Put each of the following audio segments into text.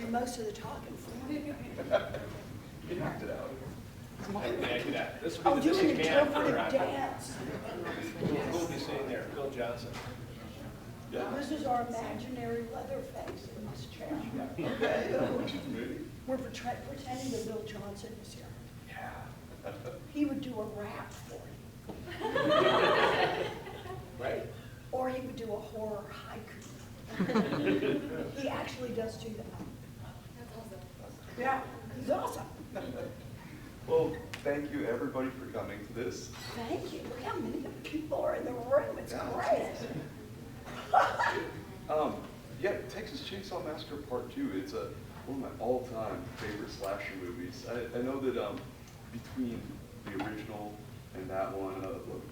do most of the talking for me. You knocked it out. This I'll will be do the an missing man for interpretive dance. who will be sitting there? Bill Johnson. This is our imaginary Leatherface in this chair. We're pretending that Bill Johnson is here. Yeah. He would do a rap for you. Right. Or he would do a horror haiku. He actually does do that. That's awesome. Yeah, he's awesome. Well, thank you everybody for coming to this. Thank you. Look how many people are in the room. It's great. Yeah, Texas Chainsaw Massacre Part 2. It's one of my all-time favorite slasher movies. I know that between the original and that one,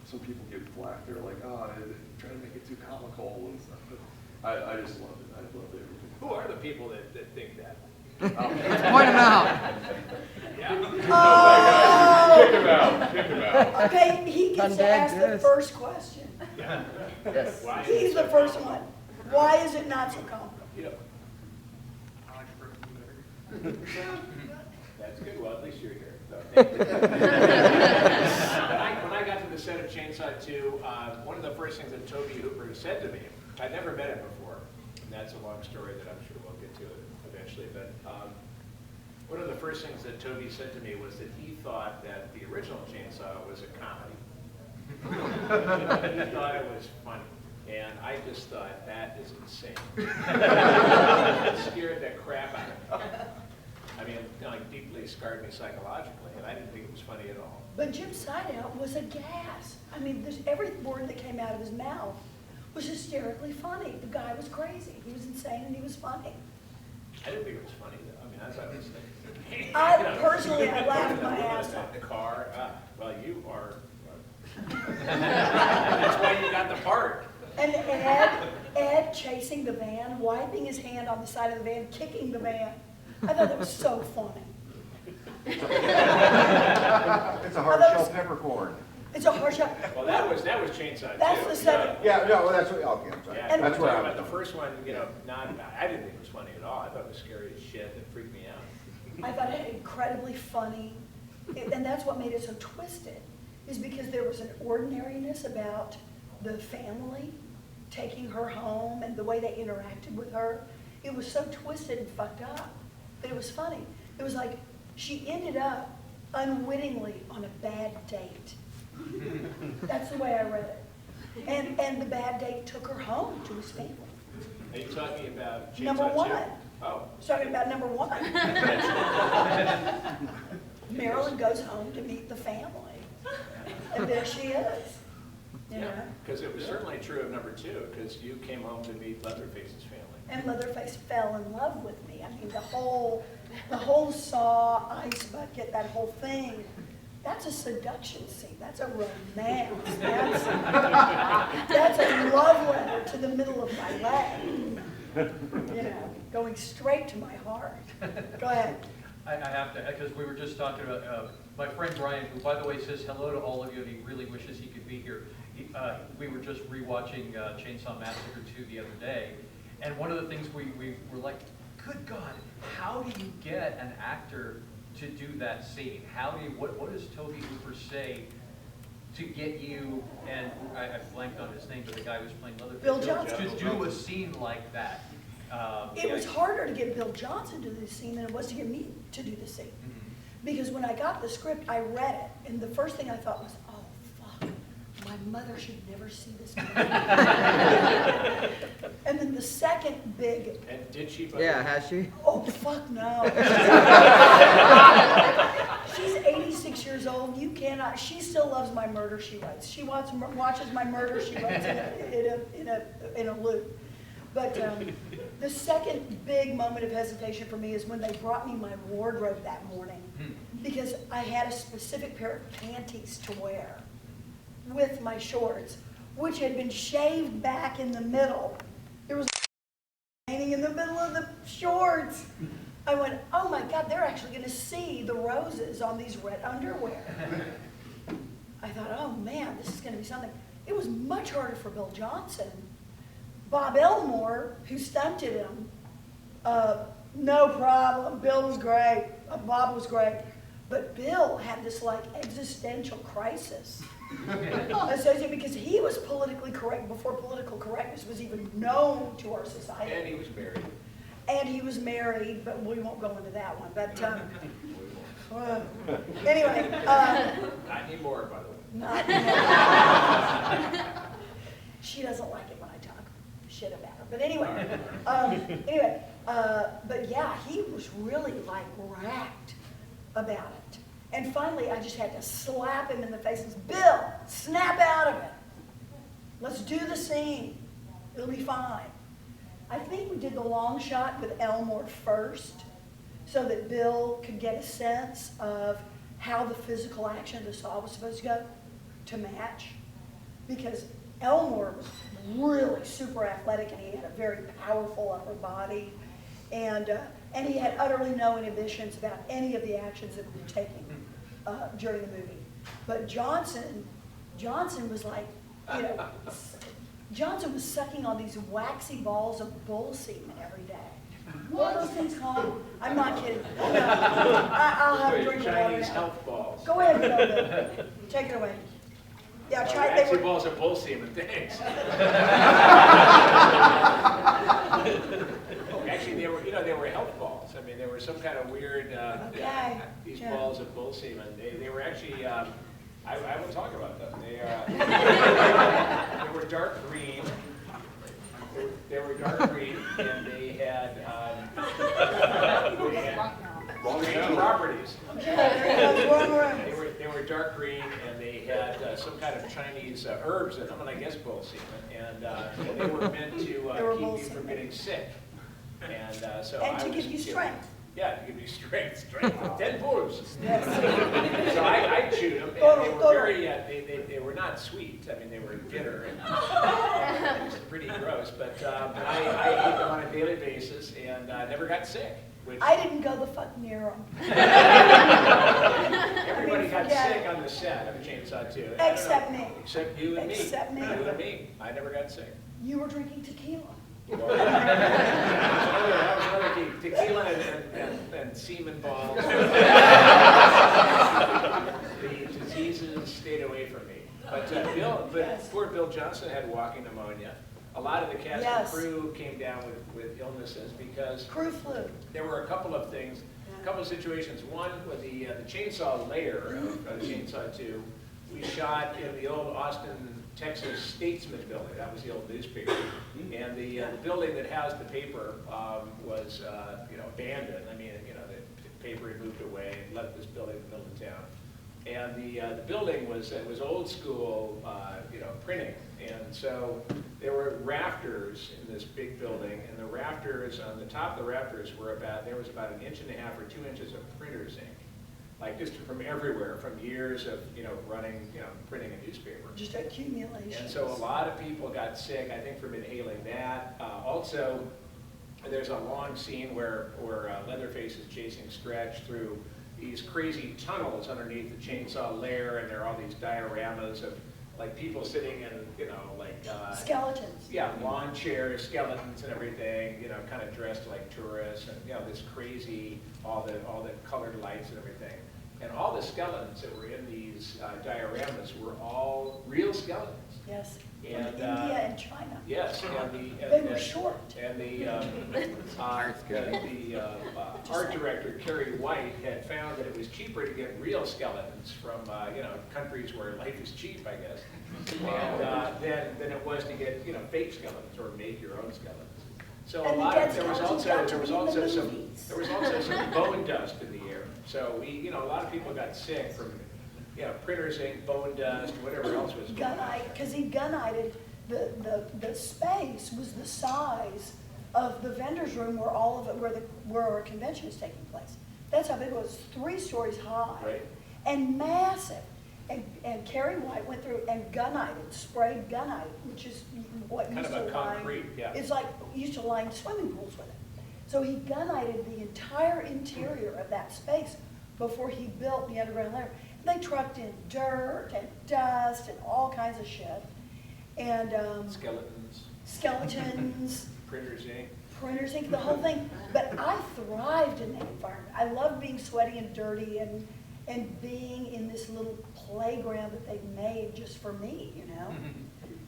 some people get flack. They're like, oh, they try to make it too comical and stuff. But I just love it. I love everything. Who are the people that think that? Point them out. Oh! Kick him out. Kick him out. Okay, he gets to ask the first question. Yeah. Yes. Why is He's it the so first common? one. Why is it not so common? Yeah. That's good. Well, at least you're here. So, when I got to the set of Chainsaw 2, one of the first things that Toby Hooper said to me, I'd never met him before, and that's a long story that I'm sure we'll get to eventually, but one of the first things that Toby said to me was that he thought that the original Chainsaw was a comedy. He thought it was funny. And I just thought, that is insane. It scared the crap out of me. I mean, it like, deeply scarred me psychologically, and I didn't think it was funny at all. But Jim Sideout was a gas. I mean, every word that came out of his mouth was hysterically funny. The guy was crazy. He was insane and he was funny. I didn't think it was funny, though. I mean, I thought it was like, Personally, I laughed my ass off. The car, well, you are, that's why you got the part. And Ed chasing the van, wiping his hand on the side of the van, kicking the van. I thought that was so funny. It's a hard shell peppercorn. It's a hard shot. Well, that was Chainsaw 2. That's the second. Yeah, no, that's what, okay, I'm sorry. Yeah, That's where I but was. the first one, you know, I didn't think it was funny at all. I thought it was scary as shit. It freaked me out. I thought it incredibly funny. And that's what made it so twisted, is because there was an ordinariness about the family taking her home and the way they interacted with her. It was so twisted and fucked up, but it was funny. It was like she ended up unwittingly on a bad date. That's the way I read it. And the bad date took her home to his family. Are you talking about Chainsaw 2? Number one. Oh. Talking about number one. Marilyn goes home to meet the family. And there she is. You know? Because it was certainly true of number 2, because you came home to meet Leatherface's family. And Leatherface fell in love with me. I mean, the whole saw, ice bucket, that whole thing, that's a seduction scene. That's a romance. That's a love letter to the middle of my leg. You know, going straight to my heart. Go ahead. I have to, because we were just talking about my friend Brian, who, by the way, says hello to all of you, and he really wishes he could be here. We were just rewatching Chainsaw Massacre 2 the other day, and one of the things we were like, good God, how do you get an actor to do that scene? How do you, what does Toby Hooper say to get you, and I blanked on his name, but the guy who's playing Leatherface, Bill Johnson. to do a scene like that? It was harder to get Bill Johnson to do the scene than it was to get me to do the scene. Because when I got the script, I read it, and the first thing I thought was, oh, fuck, my mother should never see this movie. And then the second big... And did she? Yeah, has she? Oh, fuck no. She's 86 years old. You cannot... She still loves my Murder, She Writes. She watches my Murder, She Writes in a loop. But the second big moment of hesitation for me is when they brought me my wardrobe that morning, because I had a specific pair of panties to wear with my shorts, which had been shaved back in the middle. There was hanging in the middle of the shorts. I went, oh my God, they're actually going to see the roses on these red underwear. I thought, oh man, this is going to be something. It was much harder for Bill Johnson. Bob Elmore, who stunted him, No problem. Bill was great. Bob was great. But Bill had this like existential crisis associated because he was politically correct before political correctness was even known to our society. And he was married. And he was married, but we won't go into that one. But anyway, Not anymore, by the way. not she doesn't like it when I talk shit about her. But anyway, but yeah, he was really like racked about it. And finally, I just had to slap him in the face and say, Bill, snap out of it. Let's do the scene. It'll be fine. I think we did the long shot with Elmore first so that Bill could get a sense of how the physical action of the saw was supposed to go to match. Because Elmore was really super athletic and he had a very powerful upper body. And he had utterly no inhibitions about any of the actions that we were taking during the movie. But Johnson was like, you know, Johnson was sucking on these waxy balls of bull semen every day. What are those things called? I'm not kidding. No, I'll have a drink of water Chinese now. health balls. Go ahead, Bill. Take it away. Yeah, try it. Waxy balls of bull semen, thanks. Actually, they were health balls. I mean, they were some kind of weird, these yeah. balls of bull semen. They were actually, I will talk about them. They were dark green. They were dark green, and they had strange properties. They were dark green, and they had some kind of Chinese herbs in them, and I guess bull semen. And they were meant to keep you from getting sick. And so And I to was give you strength. Yeah, to give you strength 10 pulls. Yes. So I chewed them, and they were very, they were not sweet. I mean, they were bitter and it was pretty gross. But I ate them on a daily basis and never got sick. Which I didn't go the fuck near them. everybody got forget sick it. on the set of Chainsaw 2. Except me. Except you and me. Except me. You and me. I never got sick. You were drinking tequila. Well, that was another key. Tequila and semen balls. The diseases stayed away from me. But poor Bill Johnson had walking pneumonia. A lot of the cast and crew came down with illnesses because Crew flu. there were a couple of things, a couple of situations. One with the chainsaw layer of Chainsaw 2, we shot in the old Austin, Texas Statesman building. That was the old newspaper. And the building that housed the paper was abandoned. I mean, the paper had moved away and left this building in the middle of town. And the building was old school, printing. And so there were rafters in this big building, and the rafters, on the top of the rafters there was about 1.5 inches or 2 inches of printer's ink. Like just from everywhere, from years of, running, printing a newspaper. Just accumulation. And so a lot of people got sick, I think, from inhaling that. Also, there's a long scene where Leatherface is chasing Stretch through these crazy tunnels underneath the chainsaw lair, and there are all these dioramas of like people sitting in, Skeletons. yeah, lawn chairs, skeletons and everything, kind of dressed like tourists, and this crazy, all the colored lights and everything. And all the skeletons that were in these dioramas were all real skeletons. Yes. And, From India and China. Yes, They were short. And the art director, Kerry White, had found that it was cheaper to get real skeletons from countries where life is cheap, I guess, and than it was to get fake skeletons or make your own skeletons. So And there was also some bone dust in the air. So a lot of people got sick from printer's ink, bone dust, whatever else was going on. Gunite, because he gun-nighted, the space was the size of the vendor's room where all of it, where our convention is taking place. That's how big it was, 3 stories high. Right. And massive. And Kerry White went through and sprayed gunite, which is what Kind used of a to line. concrete, yeah. It's like, used to line swimming pools with it. So he gun-nighted the entire interior of that space before he built the underground layer. They trucked in dirt and dust and all kinds of shit. And Skeletons, skeletons, printer's ink. printer's ink, the whole thing. But I thrived in that environment. I loved being sweaty and dirty and being in this little playground that they'd made just for me, you know?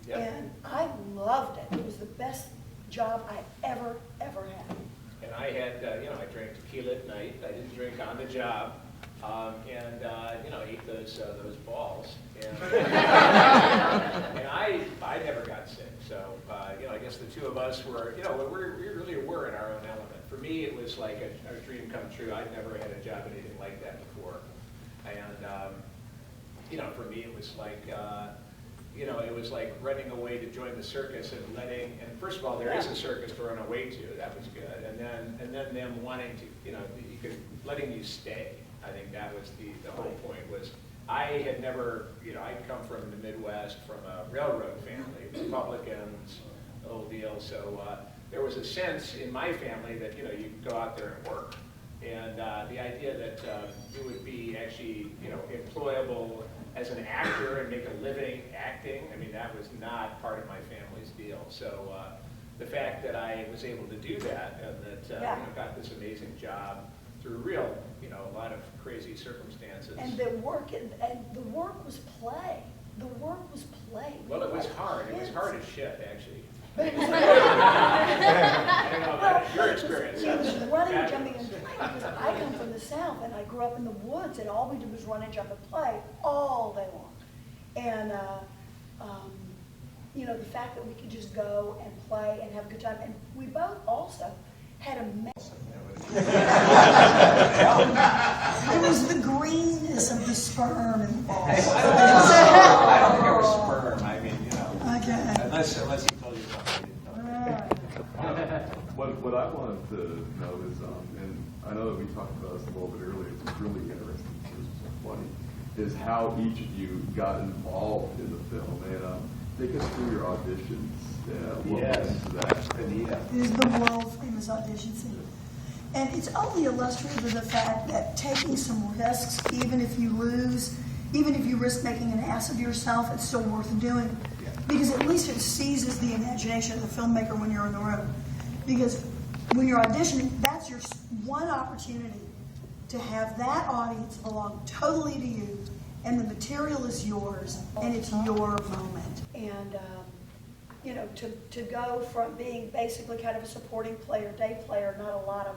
Yep. And I loved it. It was the best job I ever had. And I had, I drank tequila at night. I didn't drink on the job. Ate those balls. And, and I never got sick. So, I guess the two of us were, we really were in our own element. For me, it was like a dream come true. I'd never had a job anything like that before. And, for me, it was like, it was like running away to join the circus and first of all, there is a circus to run away to. That was good. And then them wanting to, letting you stay. I think that was the whole point was I had never, I'd come from the Midwest from a railroad family, Republicans, the whole deal. So there was a sense in my family that, you could go out there and work. And the idea that you would be actually, employable as an actor and make a living acting, I mean, that was not part of my family's deal. So the fact that I was able to do that and that got this amazing job through real, a lot of crazy circumstances. And the work was play. The work was play. Well, it was hard. It was hard as shit, actually. But it was I don't know about your experience. It was running, jumping, and playing. Because I come from the South, and I grew up in the woods, and all we did was run and jump and play all day long. And the fact that we could just go and play and have a good time, and we both also had a mess. It was the greenness of the sperm and the balls. I don't care with sperm. I mean, Okay. unless he told you something. What I wanted to know is, and I know that we talked about this a little bit earlier, it's really interesting, it's so funny, is how each of you got involved in the film. And take us through your auditions. What went into that? It is the world famous audition scene. And it's only illustrative of the fact that taking some risks, even if you lose, even if you risk making an ass of yourself, it's still worth doing. Because at least it seizes the imagination of the filmmaker when you're in the room. Because when you're auditioning, that's your one opportunity to have that audience belong totally to you, and the material is yours, and it's your moment. And to go from being basically kind of a supporting player, day player, not a lot of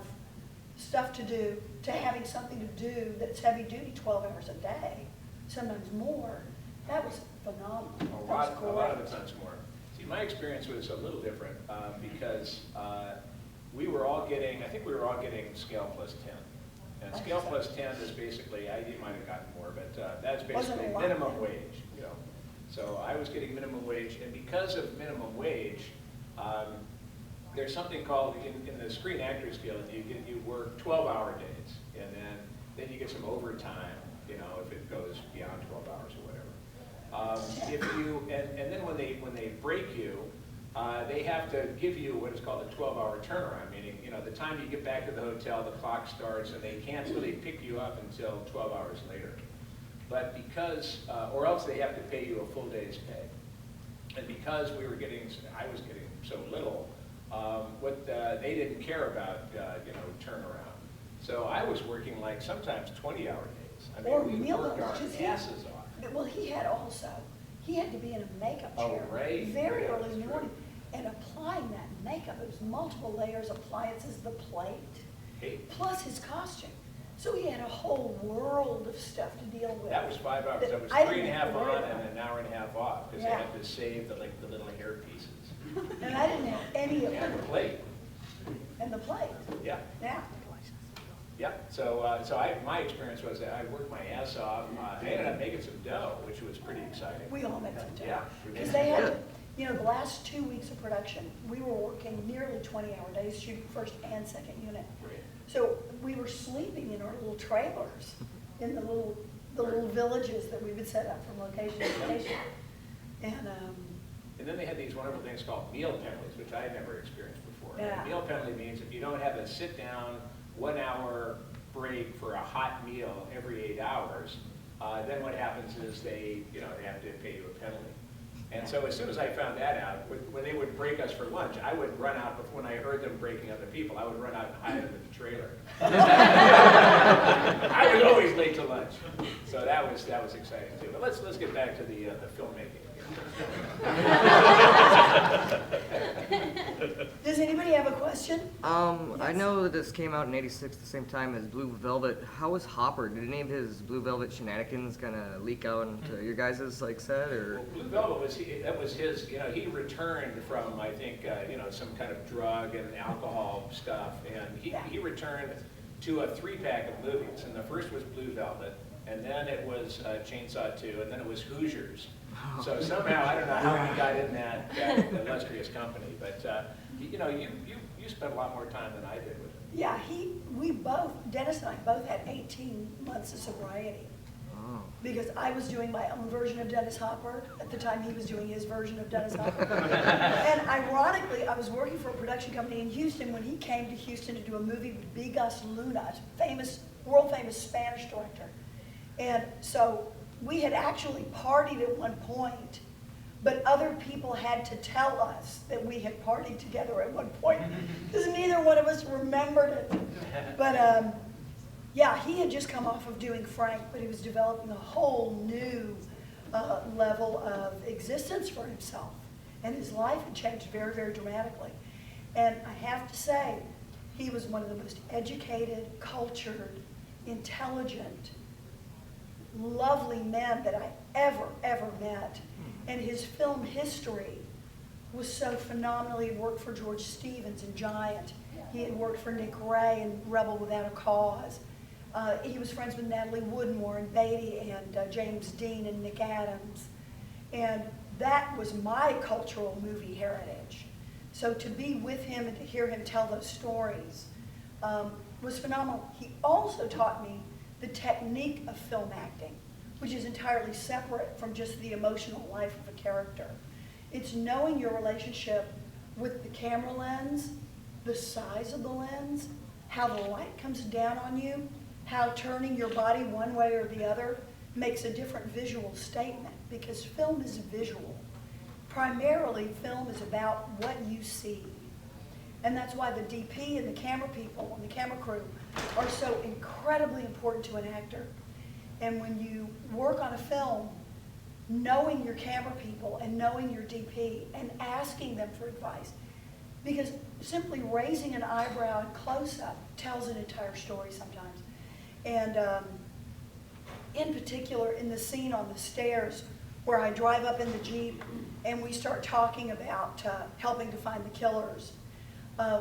stuff to do, to having something to do that's heavy duty 12 hours a day, sometimes more, that was phenomenal. A lot of the times more. See, my experience was a little different because we were all getting scale plus 10. And scale plus 10 is basically, you might have gotten more, but that's basically minimum wage. So I was getting minimum wage, and because of minimum wage, there's something called, in the Screen Actors Guild, you work 12-hour days, and then you get some overtime, if it goes beyond 12 hours or whatever. And then when they break you, they have to give you what is called a 12-hour turnaround, meaning, the time you get back to the hotel, the clock starts, and they can't really pick you up until 12 hours later. But because, or else they have to pay you a full day's pay. And because I was getting so little, they didn't care about, turnaround. So I was working like sometimes 20-hour days. I mean, we worked our asses off. Well, he had to be in a makeup chair right. very Yeah, early in the true. morning and applying that makeup. It was multiple layers, appliances, the plate, Hey, plus his costume. So he had a whole world of stuff to deal with. that was 5 hours. That was I 3.5 didn't have to worry on about and an hour and a half off because Yeah. they had to save the little hair pieces. And I didn't have any of And the it. plate. And the plate. Yeah. Yeah. Yeah. So my experience was that I worked my ass off. I ended up making some dough, which was pretty exciting. We all made some time. Yeah. Because they had, the last 2 weeks of production, we were working nearly 20-hour days, shooting first and second unit. Great. So we were sleeping in our little trailers, in the little villages that we would set up from location to location. And then they had these wonderful things called meal penalties, which I had never experienced before. Yeah. A meal penalty means if you don't have a sit-down 1-hour break for a hot meal every 8 hours, then what happens is they have to pay you a penalty. And so as soon as I found that out, when they would break us for lunch, I would run out, when I heard them breaking other people, I would run out and hide under the trailer. I was always late to lunch. So that was exciting too. But let's get back to the filmmaking. Does anybody have a question? I know that this came out in '86 at the same time as Blue Velvet. How was Hopper? Did any of his Blue Velvet shenanigans kind of leak out into your guys' like set, or? Well, Blue Velvet was his. He returned from, I think, some kind of drug and alcohol stuff, and he returned to a 3-pack of movies. And the first was Blue Velvet, and then it was Chainsaw 2, and then it was Hoosiers. So somehow, I don't know how he got in that illustrious company, but you spent a lot more time than I did with him. Yeah, Dennis and I both had 18 months of sobriety. Oh. Because I was doing my own version of Dennis Hopper at the time he was doing his version of Dennis Hopper. And ironically, I was working for a production company in Houston when he came to Houston to do a movie with B. Gus Luna, world famous Spanish director. And so we had actually partied at one point, but other people had to tell us that we had partied together at one point because neither one of us remembered it. But yeah, he had just come off of doing Frank, but he was developing a whole new level of existence for himself. And his life had changed very, very dramatically. And I have to say, he was one of the most educated, cultured, intelligent, lovely men that I ever met. And his film history was so phenomenal. He worked for George Stevens in Giant. He had worked for Nick Ray in Rebel Without a Cause. He was friends with Natalie Wood and Warren Beatty and James Dean and Nick Adams. And that was my cultural movie heritage. So to be with him and to hear him tell those stories was phenomenal. He also taught me the technique of film acting, which is entirely separate from just the emotional life of a character. It's knowing your relationship with the camera lens, the size of the lens, how the light comes down on you, how turning your body one way or the other makes a different visual statement, because film is visual. Primarily, film is about what you see. And that's why the DP and the camera people and the camera crew are so incredibly important to an actor. And when you work on a film, knowing your camera people and knowing your DP and asking them for advice, because simply raising an eyebrow in close-up tells an entire story sometimes. And in particular, in the scene on the stairs where I drive up in the Jeep and we start talking about helping to find the killers,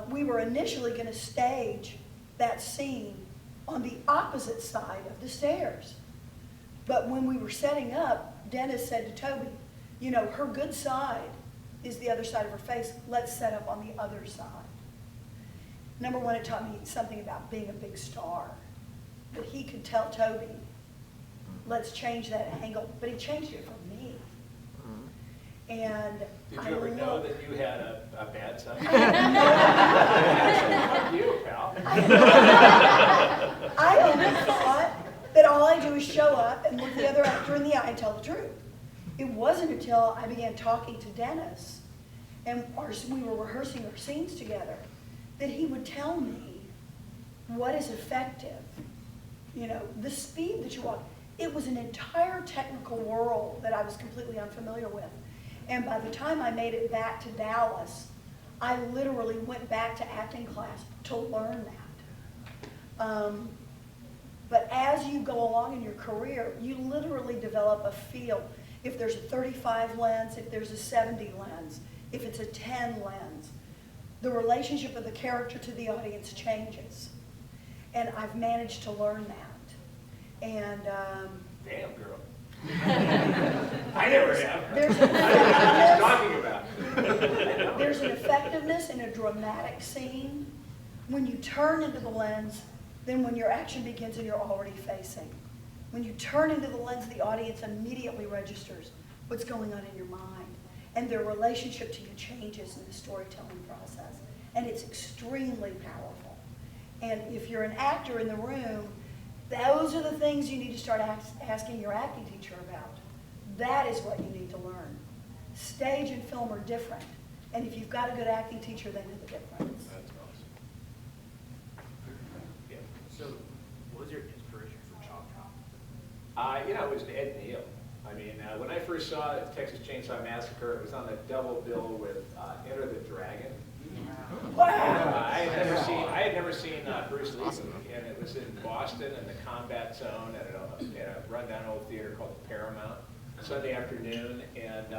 we were initially going to stage that scene on the opposite side of the stairs. But when we were setting up, Dennis said to Toby, you know, her good side is the other side of her face. Let's set up on the other side. Number one, it taught me something about being a big star. That he could tell Toby, let's change that angle. But he changed it for me. And Did you ever know that you had a bad side? Fuck you, pal. I always thought that all I do is show up and look the other actor in the eye and tell the truth. It wasn't until I began talking to Dennis and we were rehearsing our scenes together that he would tell me what is effective. You know, the speed that you walk. It was an entire technical world that I was completely unfamiliar with. And by the time I made it back to Dallas, I literally went back to acting class to learn that. But as you go along in your career, you literally develop a feel. If there's a 35 lens, if there's a 70 lens, if it's a 10 lens, the relationship of the character to the audience changes. And I've managed to learn that. And damn, girl. I never have. There's an I know what you're talking effectiveness. about. There's an effectiveness in a dramatic scene when you turn into the lens than when your action begins and you're already facing. When you turn into the lens, the audience immediately registers what's going on in your mind. And their relationship to you changes in the storytelling process. And it's extremely powerful. And if you're an actor in the room, those are the things you need to start asking your acting teacher about. That is what you need to learn. stage and film are different. And if you've got a good acting teacher, they know the difference. That's awesome. Yeah. So, what was your inspiration for Chop Top? It was Ed Neal. I mean, when I first saw Texas Chainsaw Massacre, it was on the double bill with Enter the Dragon. Wow! I had never seen Bruce Lee movie, and it was in Boston in the Combat Zone at a rundown old theater called the Paramount, Sunday afternoon, and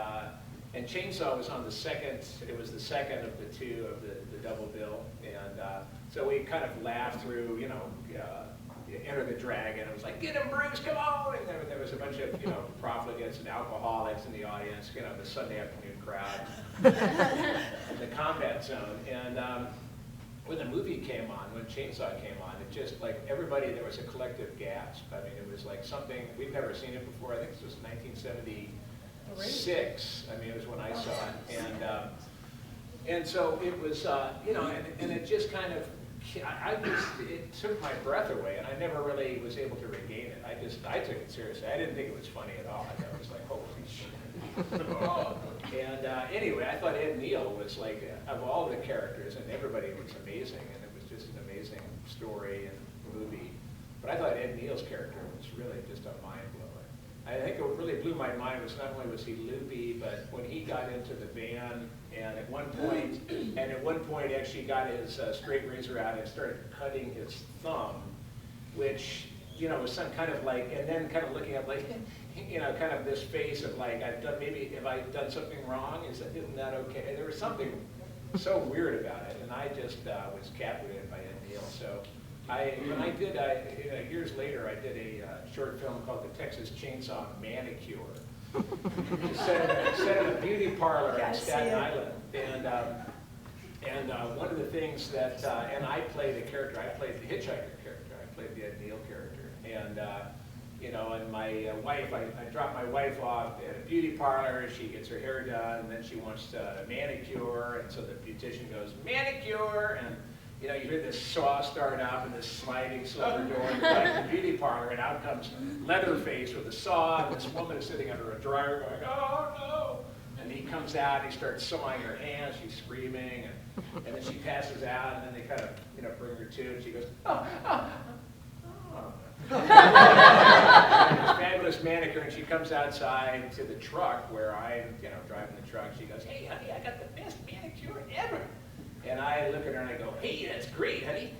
Chainsaw was on the second. It was the second of the two of the double bill, and so we kind of laughed through, Enter the Dragon. It was like, get him, Bruce, come on! And there was a bunch of, profligates and alcoholics in the audience, the Sunday afternoon crowd in the Combat Zone. And when the movie came on, when Chainsaw came on, it just, like, everybody, there was a collective gasp. I mean, it was like something, we've never seen it before. I think this was 1976. I mean, it was when I saw it. And so it was, and it just kind of, it took my breath away, and I never really was able to regain it. I took it seriously. I didn't think it was funny at all. I thought it was like, holy shit. And anyway, I thought Ed Neal was like, of all the characters, and everybody was amazing, and it was just an amazing story and movie. But I thought Ed Neal's character was really just a mind blower. I think what really blew my mind was not only was he loopy, but when he got into the van, and at one point actually got his straight razor out and started cutting his thumb, which, was some kind of like, and then kind of looking up like, kind of this face of like, have I done something wrong? Isn't that okay? There was something so weird about it, and I just was captivated by Ed Neal. So years later, I did a short film called The Texas Chainsaw Manicure. Set in a beauty parlor in Staten Island, and one of the things that, and I played a character. I played the hitchhiker character. I played the Ed Neal character, and and my wife, I dropped my wife off at a beauty parlor. She gets her hair done, and then she wants a manicure, and so the beautician goes manicure, and you hear this saw start up and this sliding silver door in the beauty parlor, and out comes Leatherface with a saw, and this woman is sitting under a dryer going, oh no! And he comes out, and he starts sawing her hands, she's screaming, and then she passes out, and then they kind of, bring her to, and she goes, oh. Fabulous manicure, and she comes outside to the truck where I'm, driving the truck. She goes, hey, honey, I got the best manicure ever. And I look at her and I go, hey, that's great, honey.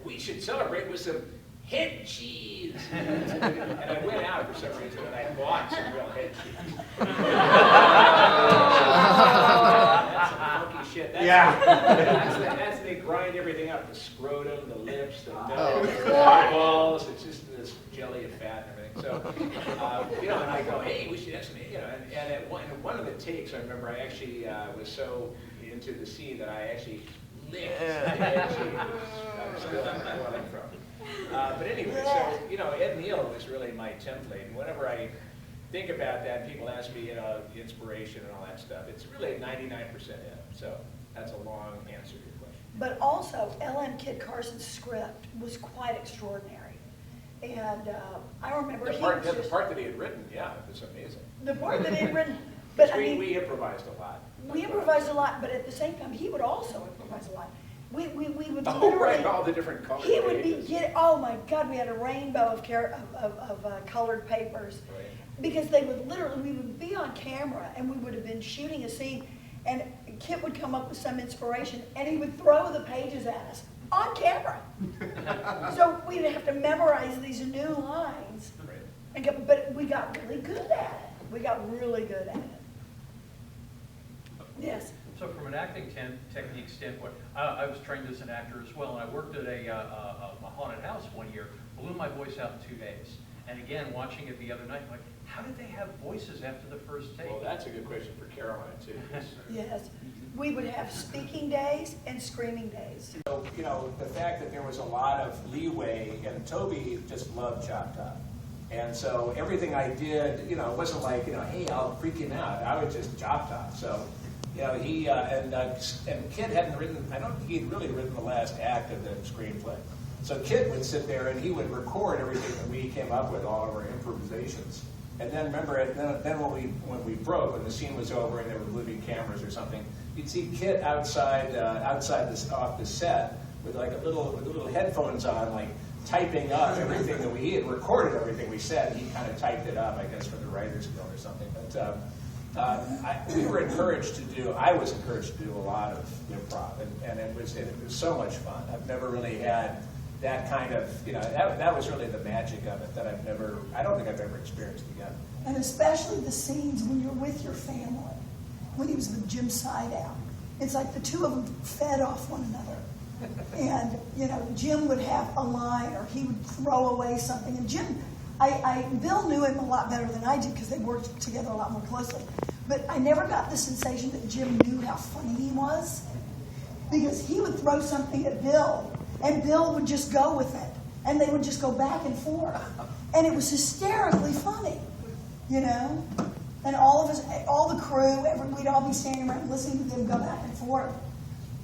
We should celebrate with some head cheese. And I went out for some reason and I bought some real head cheese. That's some funky shit. That's they grind everything up, the scrotum, the lips, the nose, the eyeballs. It's just this jelly of fat and everything. So, and I go, hey, we should have some, and at one of the takes, I remember I actually was so into the scene that I actually licked the head cheese. I'm still boiling from. But anyway, so, Ed Neal was really my template. And whenever I think about that, people ask me, inspiration and all that stuff. It's really 99% him. So that's a long answer to your question. But also, L.M. Kit Carson's script was quite extraordinary. And I remember the part that he had written, yeah, it was amazing. The part that he had written, but I mean, we improvised a lot. We improvised a lot, but at the same time, he would also improvise a lot. We would Oh, literally, right, all the different colors. he would be oh my God, we had a rainbow of colored papers. Right. Because we would be on camera and we would have been shooting a scene, and Kit would come up with some inspiration and he would throw the pages at us on camera. So we'd have to memorize these new lines. Right. But we got really good at it. We got really good at it. Yes. So from an acting technique standpoint, I was trained as an actor as well, and I worked at a haunted house one year, blew my voice out in 2 days. And again, watching it the other night, I'm like, how did they have voices after the first take? Well, that's a good question for Caroline, too. Yes. We would have speaking days and screaming days. So, the fact that there was a lot of leeway, and Toby just loved Chop Top. And so everything I did, it wasn't like, hey, I'll freak him out. I would just Chop Top. So, he, and Kid hadn't written, I don't think he'd really written the last act of the screenplay. So Kid would sit there and he would record everything that we came up with, all of our improvisations. And then remember, then when we broke, when the scene was over and there were moving cameras or something, you'd see Kit outside off the set with like with little headphones on, like typing up everything that he had recorded, everything we said. He kind of typed it up, I guess, for the Writers Guild or something. But we were encouraged to do. I was encouraged to do a lot of improv, and it was so much fun. I've never really had that kind of, that was really the magic of it that I don't think I've ever experienced again. And especially the scenes when you're with your family, when he was with Jim Sideout. It's like the two of them fed off one another. And, Jim would have a line or he would throw away something. And Jim, Bill knew him a lot better than I did because they worked together a lot more closely. But I never got the sensation that Jim knew how funny he was, because he would throw something at Bill and Bill would just go with it. And they would just go back and forth. And it was hysterically funny, And all the crew, we'd all be standing around listening to them go back and forth.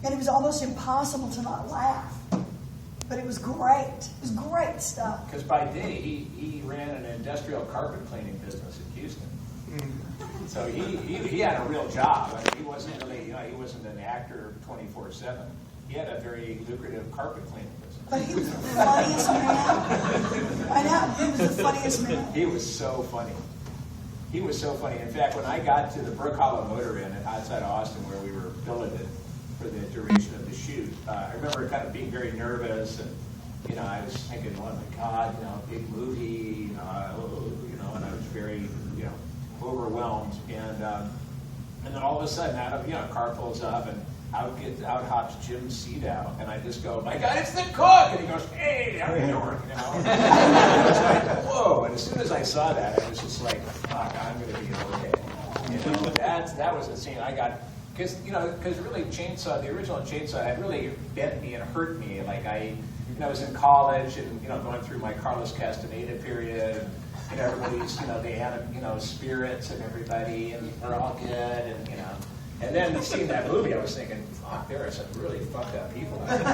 And it was almost impossible to not laugh. But it was great. It was great stuff. Because by day, he ran an industrial carpet cleaning business in Houston. So he had a real job. I mean, he wasn't really, he wasn't an actor 24/7. He had a very lucrative carpet cleaning business. But he was the funniest man. I know, he was the funniest man. He was so funny. He was so funny. In fact, when I got to the Brook Hollow Motor Inn outside of Austin, where we were billeted for the duration of the shoot, I remember kind of being very nervous, and I was thinking, oh my God, big movie, and I was very, overwhelmed. And then all of a sudden, a car pulls up, and out hops Jim Siedau, and I just go, my God, it's the cook! And he goes, hey, how are you doing? And it's like, whoa! And as soon as I saw that, I was just like, fuck, I'm going to be okay. That was the scene I got, because really the original Chainsaw had really bent me and hurt me. Like I was in college and going through my Carlos Castaneda period, and everybody's they had spirits and everybody, and we're all good, and And then seeing that movie, I was thinking, fuck, there are some really fucked up people. And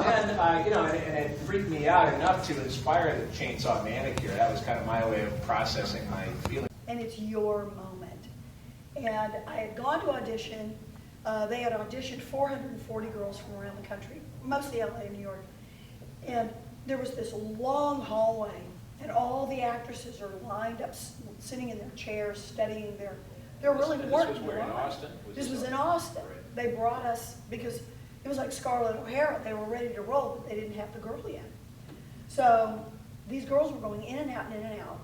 then, and it freaked me out enough to inspire the Chainsaw Manicure. That was kind of my way of processing my feelings. And it's your moment. And I had gone to audition. They had auditioned 440 girls from around the country, mostly LA and New York. And there was this long hallway, and all the actresses are lined up, sitting in their chairs, studying their... They're really working. This was where, in Austin? This was in Austin. Right. They brought us, because it was like Scarlett O'Hara. They were ready to roll, but they didn't have the girl yet. So these girls were going in and out and in and out.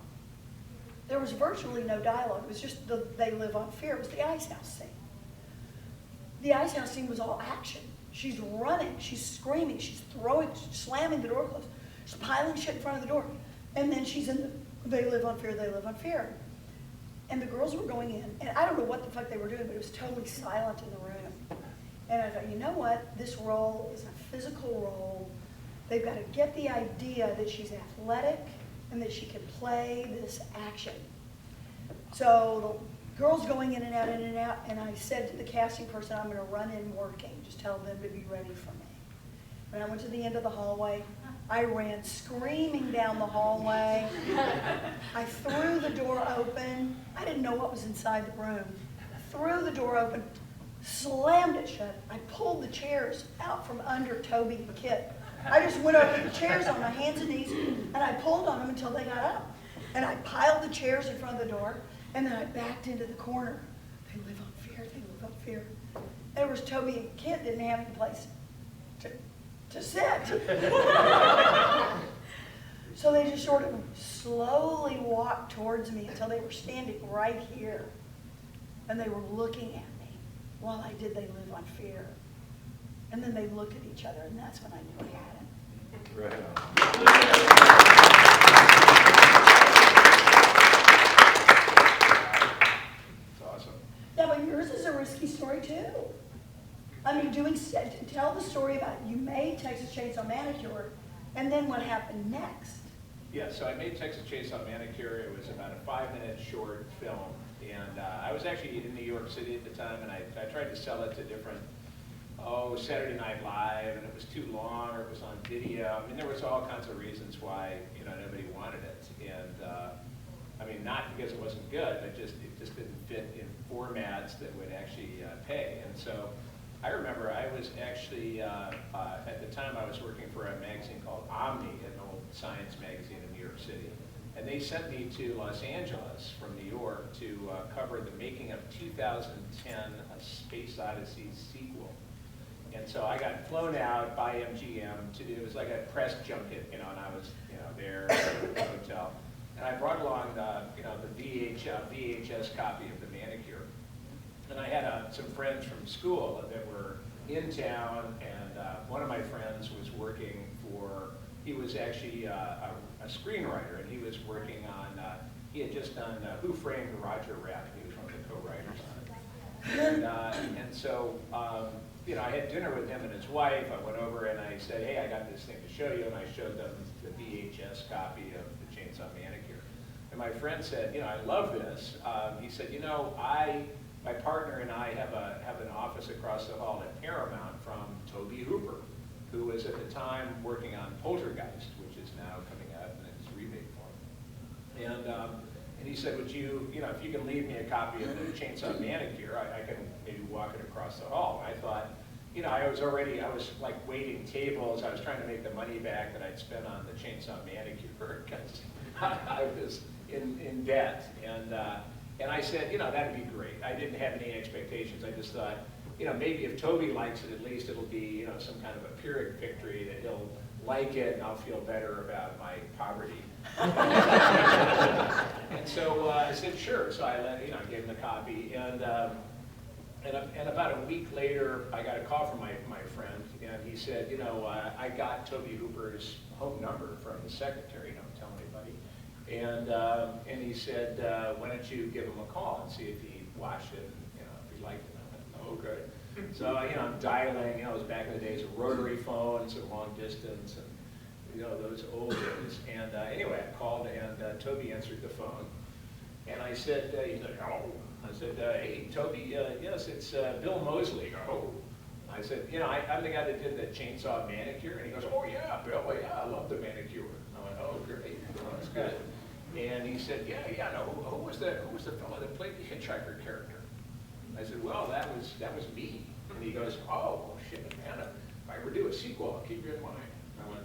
There was virtually no dialogue. It was just They Live on Fear. It was the Ice House scene. The Ice House scene was all action. She's running, she's screaming, she's throwing, slamming the door closed. She's piling shit in front of the door. And then she's in They Live on Fear, They Live on Fear. And the girls were going in, and I don't know what the fuck they were doing, but it was totally silent in the room. And I thought, you know what? This role is a physical role. They've got to get the idea that she's athletic and that she can play this action. So the girls going in and out, and I said to the casting person, I'm going to run in working. Just tell them to be ready for me. When I went to the end of the hallway, I ran screaming down the hallway. I threw the door open. I didn't know what was inside the room. Threw the door open, slammed it shut. I pulled the chairs out from under Toby and Kit. I just went over the chairs on my hands and knees, and I pulled on them until they got up. And I piled the chairs in front of the door, and then I backed into the corner. They live on fear, they live on fear. There was Toby and Kit didn't have any place to sit. So they just sort of slowly walked towards me until they were standing right here. And they were looking at me while I did They Live on Fear. And then they looked at each other, and that's when I knew I had it. Right. It's awesome. Yeah, but yours is a risky story too. I mean, tell the story about you made Texas Chainsaw Manicure, and then what happened next. Yeah, so I made Texas Chainsaw Manicure. It was about a 5-minute short film. And I was actually in New York City at the time, and I tried to sell it to different, Saturday Night Live, and it was too long, or it was on video. I mean, there was all kinds of reasons why, nobody wanted it. And not because it wasn't good, but it just didn't fit in formats that would actually pay. And so I remember I was actually, at the time I was working for a magazine called Omni, an old science magazine in New York City. And they sent me to Los Angeles from New York to cover the making of 2010 A Space Odyssey sequel. And so I got flown out by MGM to do, it was like a press junket, and I was, there at the hotel. And I brought along the VHS copy of The Manicure. And I had some friends from school that were in town, and one of my friends was working for, he was actually a screenwriter, and he was working on, he had just done Who Framed Roger Rabbit. He was one of the co-writers on it. And so, I had dinner with him and his wife. I went over and I said, hey, I got this thing to show you, and I showed them the VHS copy of the Chainsaw Manicure. And my friend said, I love this. He said, my partner and I have an office across the hall at Paramount from Tobe Hooper, who was at the time working on Poltergeist, which is now coming out in its remake form. And he said, would you, if you can leave me a copy of the Chainsaw Manicure, I can maybe walk it across the hall. And I thought, I was like waiting tables. I was trying to make the money back that I'd spent on the Chainsaw Manicure because I was in debt. And I said, that'd be great. I didn't have any expectations. I just thought, maybe if Toby likes it, at least it'll be, some kind of a Pyrrhic victory, that he'll like it and I'll feel better about my poverty. And so I said, sure. So I gave him the copy. And about a week later, I got a call from my friend, and he said, I got Tobe Hooper's home number from the secretary, don't tell anybody. And he said, why don't you give him a call and see if he watched it, and if he liked it. I went, okay. So I'm dialing. It was back in the days of rotary phones and long distance, and those old days. And anyway, I called, and Toby answered the phone, and I said, he's like, oh. I said, hey, Toby, yes, it's Bill Moseley. Oh. I said, I'm the guy that did the Chainsaw Manicure. And he goes, oh, yeah, Bill, yeah, I love the manicure. I went, oh, great, that's good. And he said, yeah, no, who was the fellow that played the hitchhiker character? I said, well, that was me. And he goes, oh, shit, man, if I ever do a sequel, I'll keep you in mind. I went,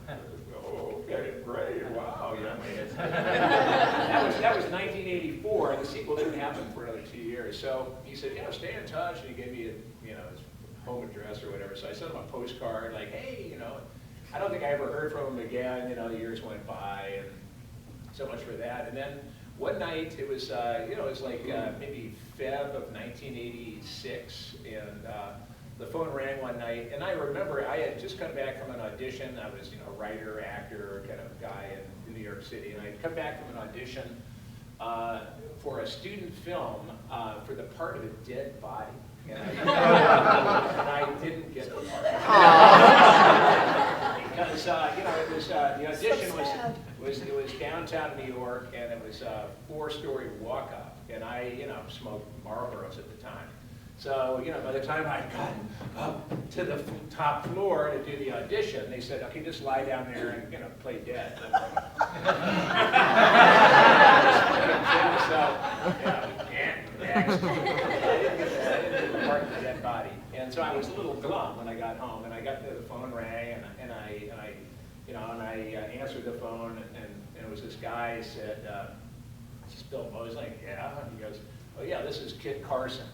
oh, okay, great, wow, yeah. That was 1984, and the sequel didn't happen for another 2 years. So he said, stay in touch, and he gave me his home address or whatever. So I sent him a postcard, like, hey, I don't think I ever heard from him again. The years went by, and so much for that. And then one night, it was, it was like maybe Feb of 1986, and the phone rang one night, and I remember I had just come back from an audition. I was, a writer, actor, kind of guy in New York City, and I'd come back from an audition for a student film for the part of a dead body. And I didn't get the part. Because, it was, the audition was downtown New York, and it was a 4-story walk-up, and I, smoked Marlboros at the time. So, by the time I'd gotten up to the top floor to do the audition, they said, okay, just lie down there and, play dead. Next. I didn't get the part of the dead body. And so I was a little glum when I got home, and I got the phone rang, and I answered the phone, and it was this guy who said, is this Bill Moseley? Yeah. And he goes, oh yeah, this is Kit Carson.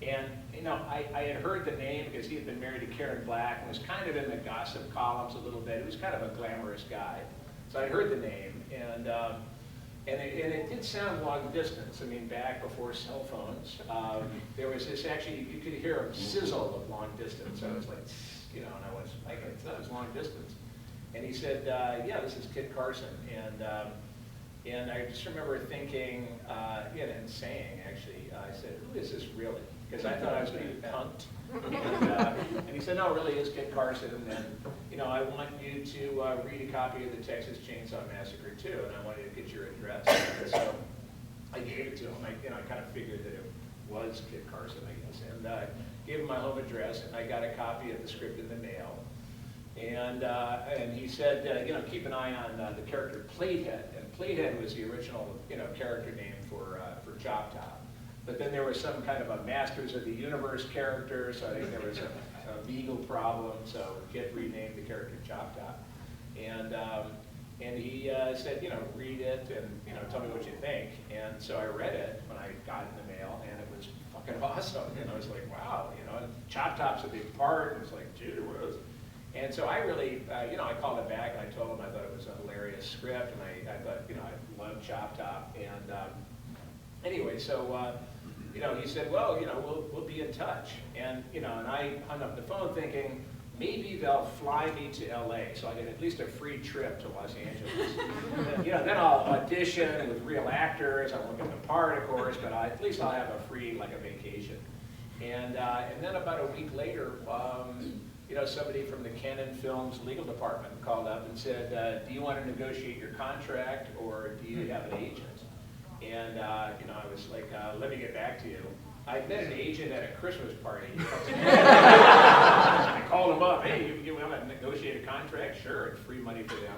And, I had heard the name because he had been married to Karen Black and was kind of in the gossip columns a little bit. He was kind of a glamorous guy. So I heard the name, and it did sound long distance. I mean, back before cell phones, there was this actually, you could hear a sizzle of long distance. So I was like, and I was like, that was long distance. And he said, yeah, this is Kit Carson. And I just remember thinking, and saying, actually, I said, who is this really? Because I thought I was being punked. And he said, no, it really is Kit Carson. And I want you to read a copy of the Texas Chainsaw Massacre too, and I want you to get your address. And so I gave it to him. I kind of figured that it was Kit Carson, I guess. And gave him my home address, and I got a copy of the script in the mail. And he said, keep an eye on the character Platehead. And Playhead was the original, character name for Chop Top. But then there was some kind of a Masters of the Universe character, so I think there was a legal problem, so Kit renamed the character Chop Top. And he said, read it and, tell me what you think. And so I read it when I got it in the mail, and it was fucking awesome. And I was like, wow, Chop Top's a big part. And it's like, gee whiz. And so I really, I called it back and I told him I thought it was a hilarious script, and I thought, I love Chop Top. And anyway, so, he said, well, we'll be in touch. And, and I hung up the phone thinking, maybe they'll fly me to LA, so I get at least a free trip to Los Angeles. Then I'll audition with real actors. I won't get the part, of course, but at least I'll have a free, like a vacation. And then about a week later, somebody from the Canon Films legal department called up and said, do you want to negotiate your contract, or do you have an agent? And, I was like, let me get back to you. I met an agent at a Christmas party. I called him up, hey, you want to negotiate a contract? Sure, it's free money for them.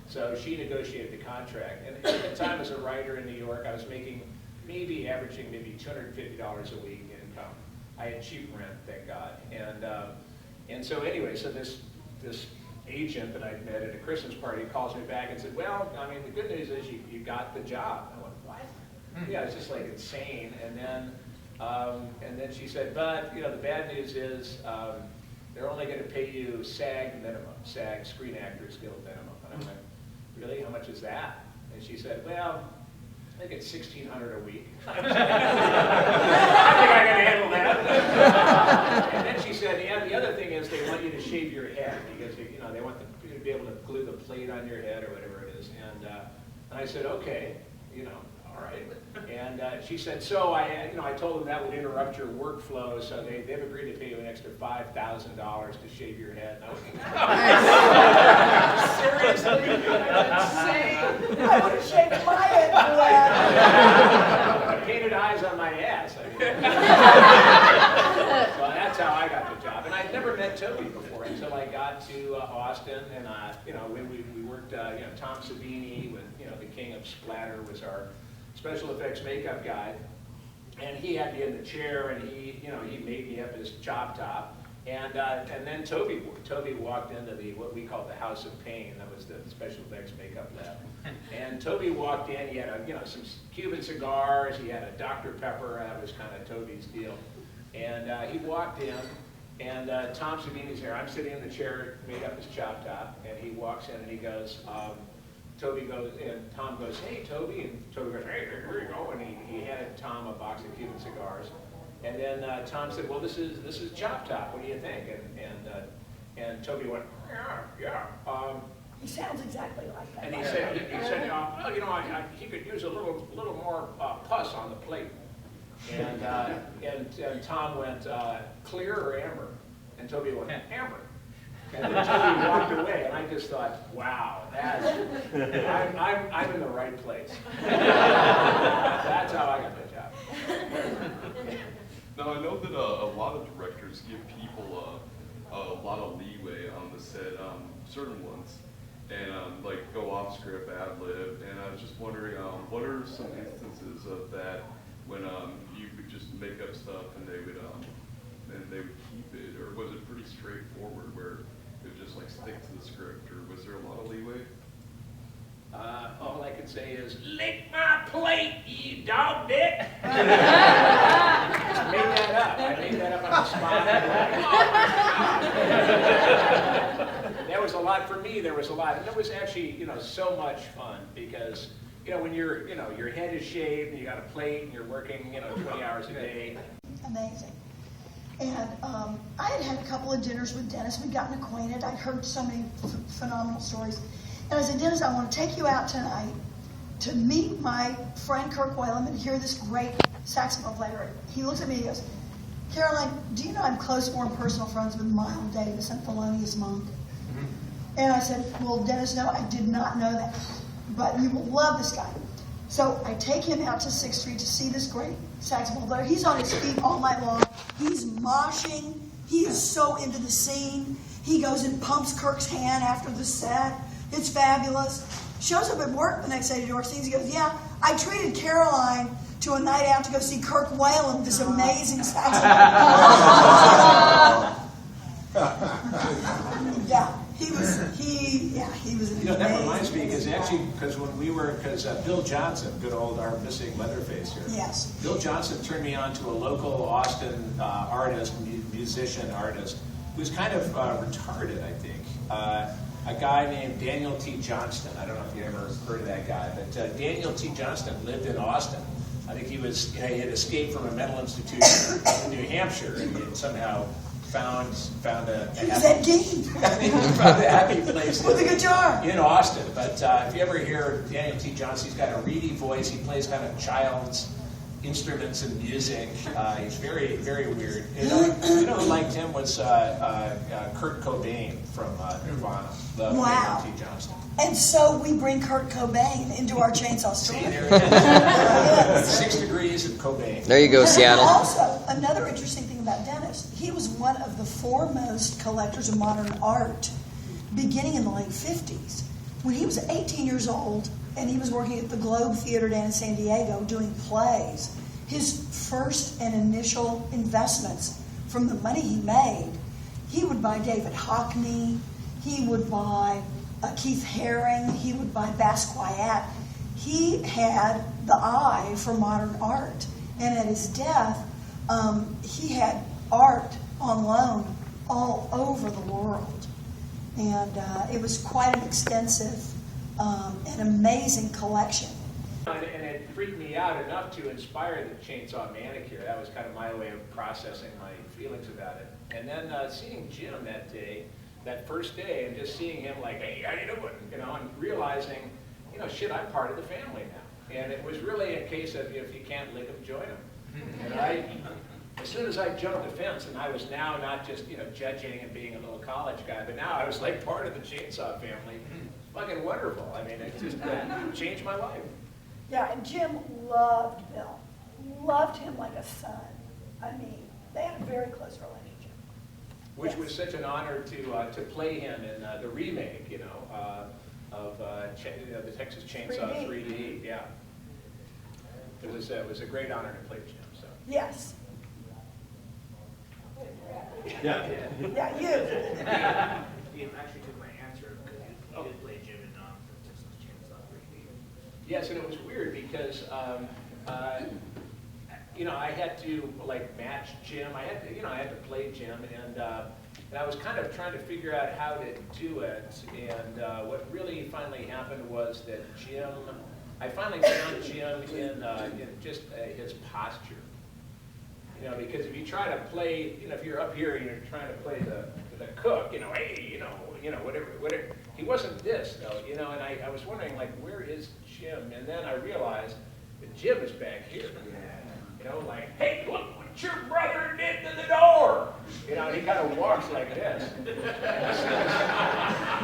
So she negotiated the contract. And at the time as a writer in New York, I was making averaging $250 a week income. I had cheap rent, thank God. And so anyway, so this agent that I met at a Christmas party calls me back and said, well, the good news is you got the job. I went, what? Yeah, it's just like insane. And then she said, but the bad news is they're only going to pay you SAG minimum, SAG Screen Actors Guild minimum. And I went, really? How much is that? And she said, well, I think it's $1,600 a week. I think I can handle that. And then she said, yeah, the other thing is they want you to shave your head because they want you to be able to glue the plate on your head or whatever it is. And I said, okay, all right. And she said, so I told them that would interrupt your workflow, so they've agreed to pay you an extra $5,000 to shave your head. And I went, seriously? That's insane. I would have shaved my head for that. I painted eyes on my ass. So that's how I got the job. And I'd never met Toby before until I got to Austin, and when we worked, Tom Savini, with the king of splatter, was our special effects makeup guy, and he had me in the chair, and he made me up as Chop Top, and then Toby walked into what we called the House of Pain. That was the special effects makeup lab, and Toby walked in. He had some Cuban cigars. He had a Dr. Pepper. That was kind of Toby's deal, and he walked in, and Tom Savini's there. I'm sitting in the chair, made up as Chop Top, and he walks in and he goes. Toby goes, and Tom goes, hey, Toby, and Toby goes, hey, here you go, and he handed Tom a box of Cuban cigars, and then Tom said, well, this is Chop Top, what do you think? And Toby went, yeah. He sounds exactly like that. And he said, well, he could use a little more pus on the plate, and Tom went, clear or amber? And Toby went, amber. And then Toby walked away, and I just thought, wow, I'm in the right place. That's how I got the job. Now, I know that a lot of directors give people a lot of leeway on the set, certain ones, and like go off script, ad lib, and I was just wondering, what are some instances of that when you could just make up stuff and they would keep it, or was it pretty straightforward where it would just like stick to the script, or was there a lot of leeway? All I can say is, lick my plate, you dog dick. I made that up. I made that up on the spot. That was a lot for me. There was a lot. And it was actually, so much fun because, when your head is shaved and you got a plate and you're working, 20 hours a day. Amazing. And I had had a couple of dinners with Dennis. We'd gotten acquainted. I'd heard so many phenomenal stories. And I said, Dennis, I want to take you out tonight to meet my friend Kirk Whalum and hear this great saxophone player. He looks at me and he goes, Caroline, do you know I'm close, warm, personal friends with Miles Davis and Thelonious Monk? Mm-hmm. And I said, well, Dennis, no, I did not know that. But you will love this guy. So I take him out to 6th Street to see this great saxophone player. He's on his feet all night long. He's moshing. He is so into the scene. He goes and pumps Kirk's hand after the set. It's fabulous. Shows up at work the next day to do our scenes. He goes, yeah, I treated Caroline to a night out to go see Kirk Whalum, this amazing saxophone. Yeah, he was an That reminds me, amazing because when we were, Bill Johnson, good old, our missing Leatherface here. Yes. Bill Johnson turned me on to a local Austin musician artist, who's kind of retarded, I think. A guy named Daniel T. Johnston. I don't know if you ever heard of that guy, but Daniel T. Johnston lived in Austin. I think he had escaped from a mental institution in New Hampshire, and he had somehow found a He was at game found a happy place with a guitar. in Austin. But if you ever hear Daniel T. Johnston, he's got a reedy voice. He plays kind of child's instruments and music. He's very, very weird. You know who liked him was Kurt Cobain from Nirvana. Loved Wow. Daniel T. Johnston. And so we bring Kurt Cobain into our chainsaw See, story. there it is. 6 degrees of Cobain. There you go, Seattle. Also, another interesting thing about Dennis, he was one of the foremost collectors of modern art beginning in the late 50s. When he was 18 years old and he was working at the Globe Theater down in San Diego doing plays, his first and initial investments from the money he made, he would buy David Hockney, he would buy Keith Haring, he would buy Basquiat. He had the eye for modern art. And at his death, he had art on loan all over the world. And it was quite an extensive and amazing collection. And it freaked me out enough to inspire the Chainsaw Manicure. That was kind of my way of processing my feelings about it. And then seeing Jim that day, that first day, and just seeing him like, hey, how you doing? You know, and realizing, you know, shit, I'm part of the family now. And it was really a case of if you can't lick them, join them. And as soon as I jumped the fence, and I was now not just, you know, judging and being a little college guy, but now I was like part of the Chainsaw family. Fucking wonderful. I mean, it just changed my life. Yeah, and Jim loved Bill. Loved him like a son. I mean, they had a very close relationship. Which Yes. was such an honor to play him in the remake, you know, of the Texas Chainsaw 3D. Yeah, it was a great honor to play Jim. So Yes. yeah, Yeah, you. He actually took my answer because he did play Jim in Texas Chainsaw 3D. yes, and it was weird because you know, I had to like match Jim. I had to play Jim, and I was kind of trying to figure out how to do it. And what really finally happened was that I finally found Jim in just his posture. You know, because if you try to play, you know, if you're up here and you're trying to play the cook, you know, hey, you know, whatever. He wasn't this though, you know. And I was wondering like, where is Jim? And then I realized that Jim is back here. You know, like, hey, look what your brother did to the door. You know, he kind of walks like this. As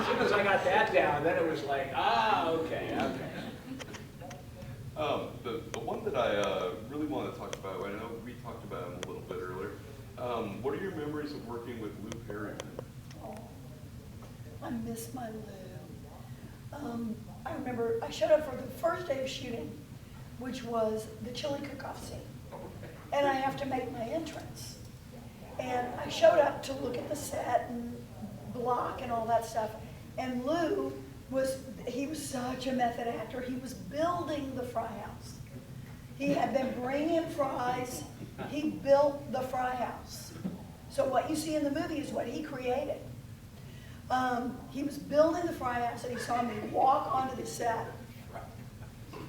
soon as I got that down, then it was like, okay. The one that I really want to talk about, I know we talked about him a little bit earlier. What are your memories of working with Lou Perryman? Oh, I miss my Lou. I remember I showed up for the first day of shooting, which was the chili cook-off scene. And I have to make my entrance. And I showed up to look at the set and block and all that stuff. And Lou he was such a method actor. He was building the fry house. He had been bringing in fries. He built the fry house. So what you see in the movie is what he created. He was building the fry house and he saw me walk onto the set.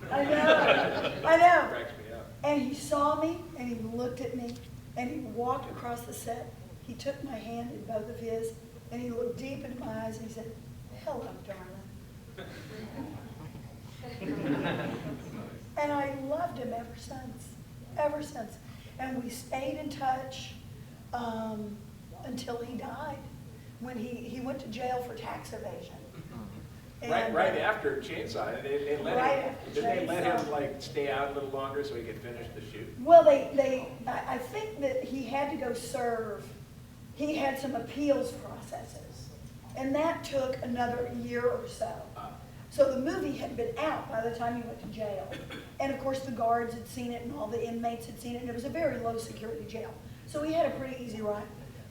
I know. Cracks me up. And he saw me, and he looked at me, and he walked across the set. He took my hand in both of his, and he looked deep into my eyes, and he said, hello, darling. And I loved him ever since. And we stayed in touch until he died, when he went to jail for tax evasion. And, Right after Chainsaw, they let him like stay out a little longer so he could finish the shoot? Well, I think that he had to go serve. He had some appeals processes, and that took another year or so. So the movie had been out by the time he went to jail. And of course, the guards had seen it and all the inmates had seen it, and it was a very low security jail. So he had a pretty easy ride.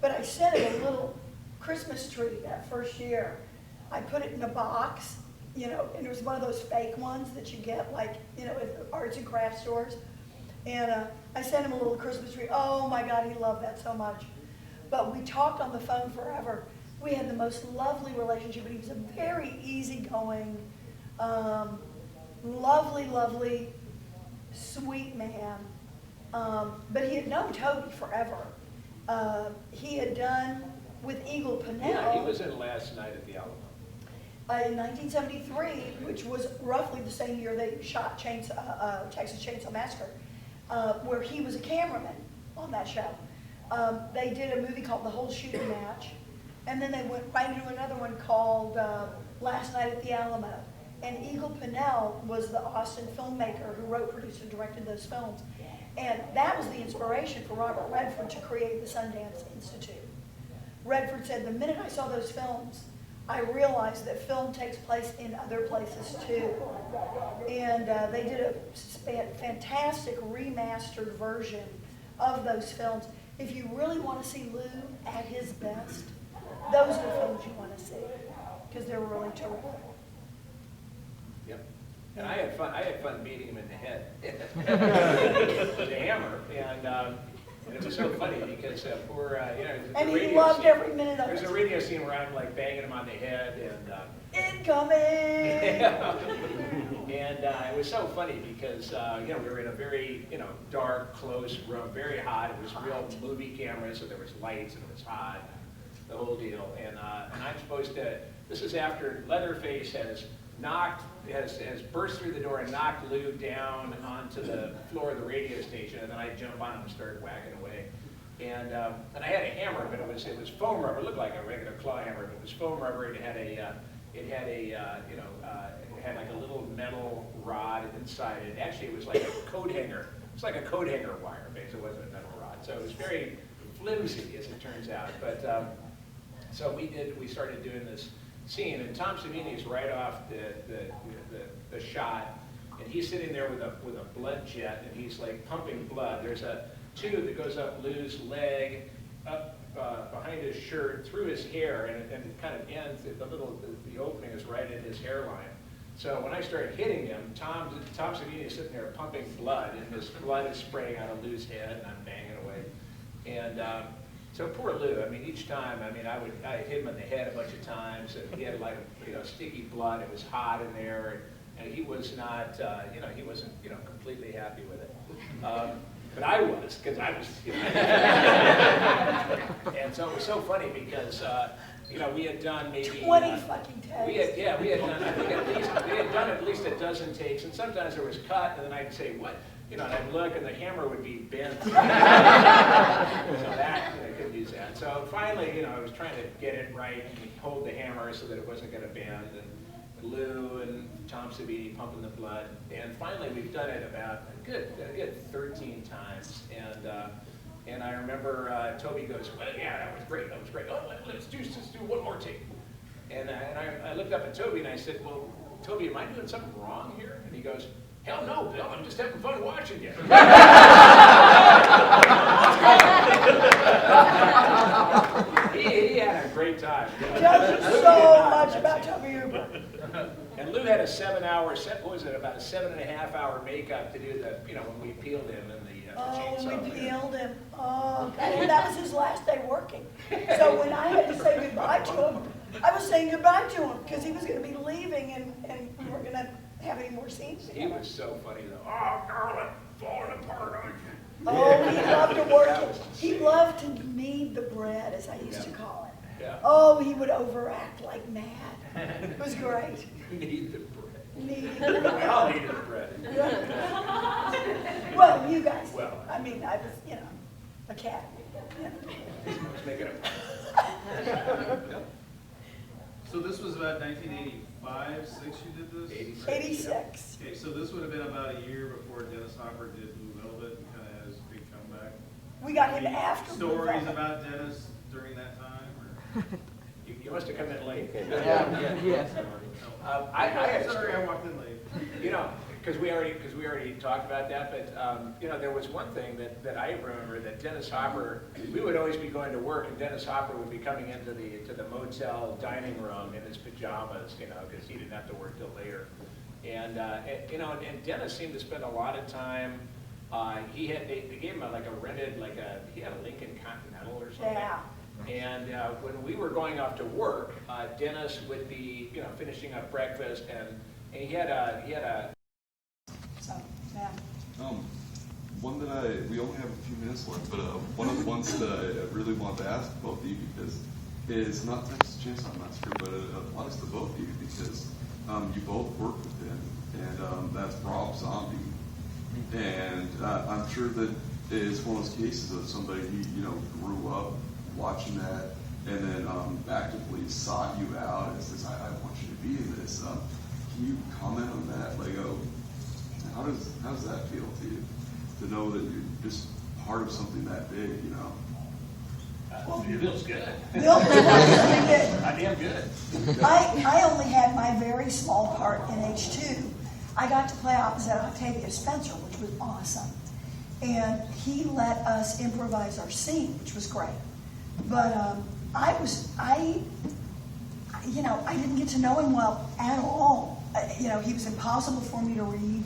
But I sent him a little Christmas tree that first year. I put it in a box, you know, and it was one of those fake ones that you get, like, you know, at the arts and crafts stores. And I sent him a little Christmas tree. Oh my God, he loved that so much. But we talked on the phone forever. We had the most lovely relationship, and he was a very easygoing, lovely, lovely, sweet man. But he had known Toby forever. He had done with Eagle Pinnell. Yeah, he was in Last Night at the Alamo. In 1973, which was roughly the same year they shot Texas Chainsaw Massacre, where he was a cameraman on that show. They did a movie called The Whole Shooting Match, and then they went right into another one called Last Night at the Alamo. And Eagle Pinnell was the Austin filmmaker who wrote, produced, and directed those films. And that was the inspiration for Robert Redford to create the Sundance Institute. Redford said, the minute I saw those films, I realized that film takes place in other places too. And they did a fantastic remastered version of those films. If you really want to see Lou at his best, those are the films you want to see, because they're really terrific. Yep. And I had fun beating him in the head with a hammer, and it was so funny because poor, you know, And the he radio loved scene- every minute of There's it. a radio scene where I'm like banging him on the head, and Incoming! and it was so funny because you know, we were in a very, you know, dark, close room, very hot. It was real movie cameras, so there was lights and it was hot, the whole deal. And I'm supposed to. This is after Leatherface has burst through the door and knocked Lou down onto the floor of the radio station, and then I jump on him and start whacking away. And I had a hammer, but it was foam rubber. It looked like a regular claw hammer, but it was foam rubber. It had like a little metal rod inside it. Actually, it was like a coat hanger. It's like a coat hanger wire, basically. It wasn't a metal rod. So it was very flimsy, as it turns out. But so we started doing this scene, and Tom Savini's right off the shot, and he's sitting there with a blood jet, and he's like pumping blood. There's a tube that goes up Lou's leg, up behind his shirt, through his hair, and it kind of ends. The opening is right in his hairline. So when I started hitting him, Tom Savini is sitting there pumping blood, and his blood is spraying out of Lou's head, and I'm banging away. And so poor Lou, I mean, each time, I hit him in the head a bunch of times, and he had like, you know, sticky blood. It was hot in there, and he was not, you know, he wasn't, you know, completely happy with it. But I was, because I was, you know. And so it was so funny because, you know, we had done maybe 20 fucking takes. we had done, I think we had done at least a dozen takes, and sometimes there was cut, and then I'd say, what? You know, and I'd look, and the hammer would be bent. So that, you know, I couldn't use that. So finally, you know, I was trying to get it right and hold the hammer so that it wasn't going to bend, and Lou and Tom Savini pumping the blood. And finally, we've done it about a good 13 times. And I remember Toby goes, well, yeah, that was great. Oh, let's do one more take. And I looked up at Toby and I said, well, Toby, am I doing something wrong here? And he goes, hell no, Bill, I'm just having fun watching you. He had a great time. Tells you so much about Toby Hooper. And Lou had a 7-hour set, what was it, about a 7.5-hour makeup to do the, you know, when we peeled him in the chainsaw. We peeled him. Oh, and that was his last day working. So when I had to say goodbye to him, I was saying goodbye to him because he was going to be leaving and we weren't going to have any more scenes He together. was so funny though. Oh, girl, I'm falling apart on you. Oh, he loved to work. He loved to knead the bread, as I used to call it. Yeah. Oh, he would overact like mad. It was great. Need the bread. Kneading We the bread. all needed the bread. Well, you guys. Well. I mean, I was, you know, a cat. You know. Let's make it a. So this was about 1985, 6 you did this? 86. 86. Okay, so this would have been about a year before Dennis Hopper did Blue Velvet and kind of had his big comeback. We got him Any after Blue stories Velvet. about Dennis during that time? Or? You must have come in late. Yeah. Sorry, I walked in late. You know, because we already talked about that, but, you know, there was one thing that I remember, that Dennis Hopper, we would always be going to work, and Dennis Hopper would be coming into the motel dining room in his pajamas, you know, because he didn't have to work till later. And you know, and Dennis seemed to spend a lot of time, they gave him he had a Lincoln Continental or something. Yeah. And when we were going off to work, Dennis would be, you know, finishing up breakfast, and he had a So, yeah. One that we only have a few minutes left, but one of the ones that I really want to ask both of you, because it's not Texas Chainsaw Massacre, but it applies to both of you, because you both work with him, and that's Rob Zombie. And I'm sure that it's one of those cases of somebody who, you know, grew up watching that, and then actively sought you out and says, I want you to be in this. Can you comment on that? Like, how does that feel to you, to know that you're just part of something that big, you know? It feels good. Bill, I damn good. I only had my very small part in H2. I got to play opposite Octavia Spencer, which was awesome. And he let us improvise our scene, which was great. But I didn't get to know him well at all. You know, he was impossible for me to read.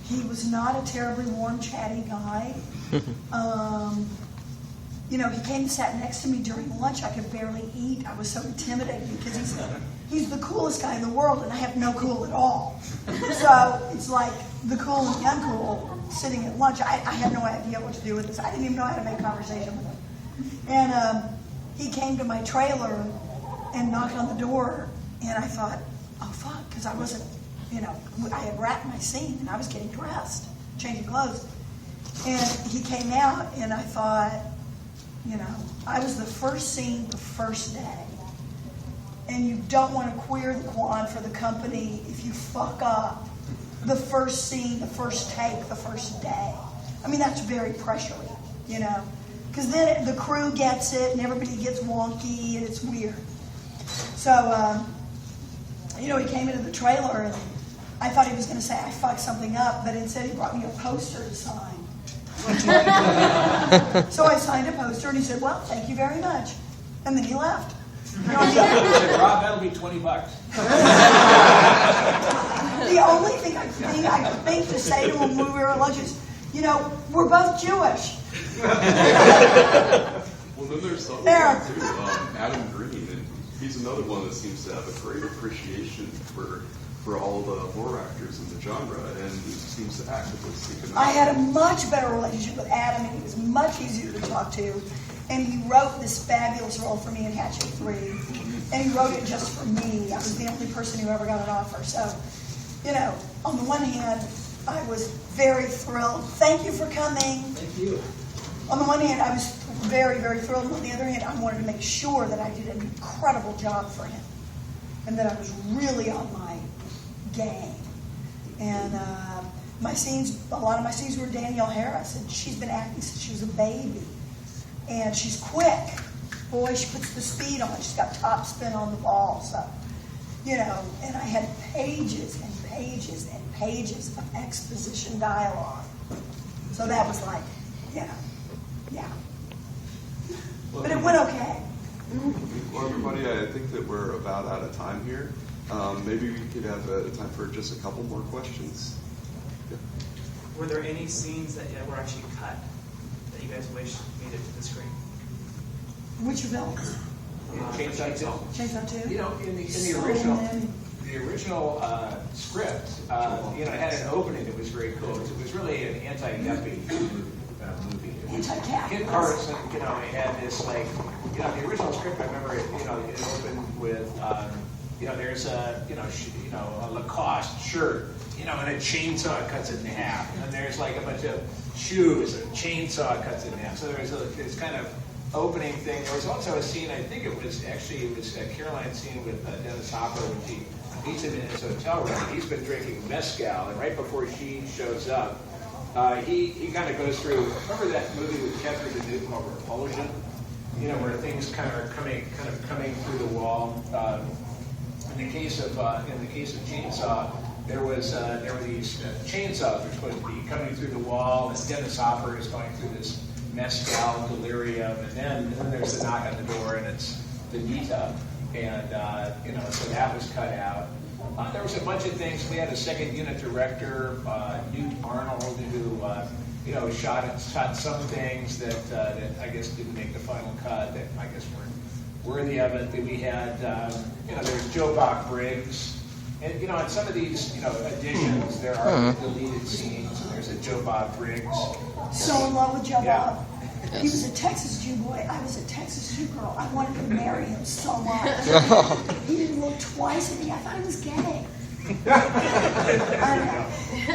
He was not a terribly warm, chatty guy. You know, he came and sat next to me during lunch. I could barely eat. I was so intimidated because he's the coolest guy in the world, and I have no cool at all. So it's like the cool and the uncool sitting at lunch. I had no idea what to do with this. I didn't even know how to make conversation with him. And he came to my trailer and knocked on the door, and I thought, oh, fuck, because I wasn't, you know, I had wrapped my scene, and I was getting dressed, changing clothes. And he came out, and I thought, you know, I was the first scene the first day. And you don't want to queer the quan for the company if you fuck up the first scene, the first take, the first day. I mean, that's very pressuring, you know, because then the crew gets it and everybody gets wonky and it's weird. So, you know, he came into the trailer and I thought he was going to say I fucked something up, but instead he brought me a poster to sign. So I signed a poster and he said, well, thank you very much. And then he left. You know, I said, Rob, that'll be $20. The only thing I could think to say to him when we were at lunch is, you know, we're both Jewish. Well, then there's something There. too. Adam Green, and he's another one that seems to have a great appreciation for all the horror actors in the genre, and he seems to actively seek them out. I had a much better relationship with Adam, and he was much easier to talk to. And he wrote this fabulous role for me in Hatchet 3. And he wrote it just for me. I was the only person who ever got an offer. So, you know, on the one hand, I was very thrilled. Thank you for coming. Thank you. On the one hand, I was very, very thrilled. And on the other hand, I wanted to make sure that I did an incredible job for him. And that I was really on my game. And my scenes, a lot of my scenes were Danielle Harris. And she's been acting since she was a baby. And she's quick. Boy, she puts the speed on. She's got top spin on the ball. So, you know, and I had pages and pages and pages of exposition dialogue. So that was like, you know, yeah. But it went okay. Well, everybody, I think that we're about out of time here. Maybe we could have time for just a couple more questions. Yeah. Were there any scenes that were actually cut that you guys wish made it to the screen? Which films? Chainsaw 2. Chainsaw 2? You know, in the So original, many. the original script, you know, it had an opening that was very cool. It was really an anti-yuppie movie. Anti-cat. Kit Carson, you know, it had this like, you know, the original script. I remember it. You know, it opened with, you know, there's a, you know, a Lacoste shirt, you know, and a chainsaw cuts it in half, and there's like a bunch of shoes, and a chainsaw cuts it in half. So there's this kind of opening thing. There was also a scene, I think it was Caroline's scene with Dennis Hopper when she meets him in his hotel room. He's been drinking mezcal, and right before she shows up, he kind of goes through, remember that movie with Catherine Deneuve called Repulsion? where things kind of coming through the wall. In the case of Chainsaw, there were these chainsaws were supposed to be coming through the wall, and Dennis Hopper is going through this mescal delirium, and then there's a knock on the door, and it's Benita, and so that was cut out. There was a bunch of things. We had a second unit director, Newt Arnold, who shot some things that I guess didn't make the final cut, that I guess weren't worthy of it. That we had, there's Joe Bach Briggs. And, on some of these, additions, there are deleted scenes, and there's a Joe Bob Briggs. So in love with Joe Yeah. Bob. He was a Texas Jew boy. I was a Texas Jew girl. I wanted to marry him so much. He didn't look twice at me. I thought he was gay.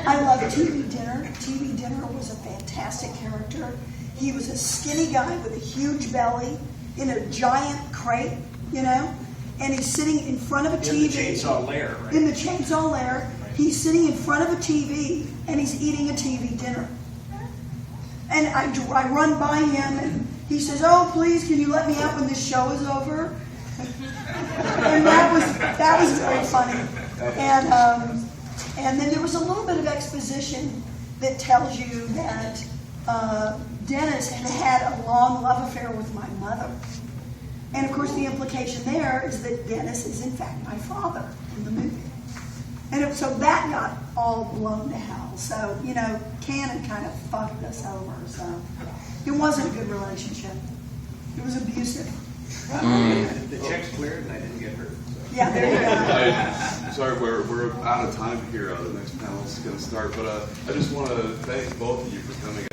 I love TV Dinner. TV Dinner was a fantastic character. He was a skinny guy with a huge belly in a giant crate, and he's sitting in front of a TV. In the chainsaw lair, right? In the chainsaw lair. He's sitting in front of a TV, and he's eating a TV dinner. And I run by him, and he says, "Oh, please, can you let me out when this show is over?" And that was very funny. And then there was a little bit of exposition that tells you that Dennis had a long love affair with my mother. And of course, the implication there is that Dennis is in fact my father in the movie. And so that got all blown to hell. So, Canon kind of fucked us over. So it wasn't a good relationship. It was abusive. The check's cleared and I didn't get hurt. So. Yeah, there you go. Sorry, we're out of time here. The next panel is going to start, but I just want to thank both of you for coming